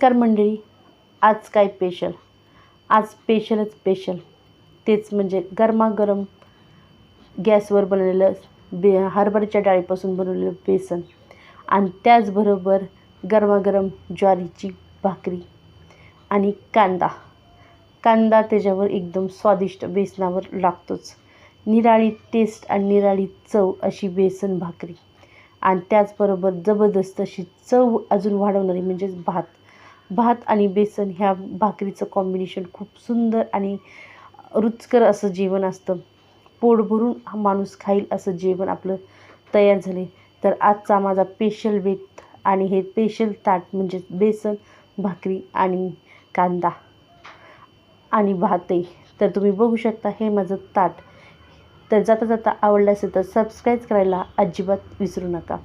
नमस्कार मंडळी. आज काय स्पेशल? आज स्पेशलच स्पेशल. तेच म्हणजे गरमागरम गॅसवर बनवलेलं हरभऱ्याच्या डाळीपासून बनवलेलं बेसन आणि त्याचबरोबर गरमागरम ज्वारीची भाकरी आणि कांदा त्याच्यावर एकदम स्वादिष्ट बेसनावर लागतोच. निराळी टेस्ट आणि निराळी चव अशी बेसन भाकरी आणि त्याचबरोबर जबरदस्त अशी चव अजून वाढवणारी म्हणजेच भात आणि बेसन ह्या भाकरीचं कॉम्बिनेशन खूप सुंदर आणि रुचकर असं जेवण असतं. पोट भरून हा माणूस खाईल असं जेवण आपलं तयार झाले. तर आजचा माझा स्पेशल बेत आणि हे स्पेशल ताट म्हणजे बेसन भाकरी आणि कांदा आणि भातही. तर तुम्ही बघू शकता हे माझं ताट. तर जाता जाता आवडलं असेल तर सबस्क्राईब करायला अजिबात विसरू नका.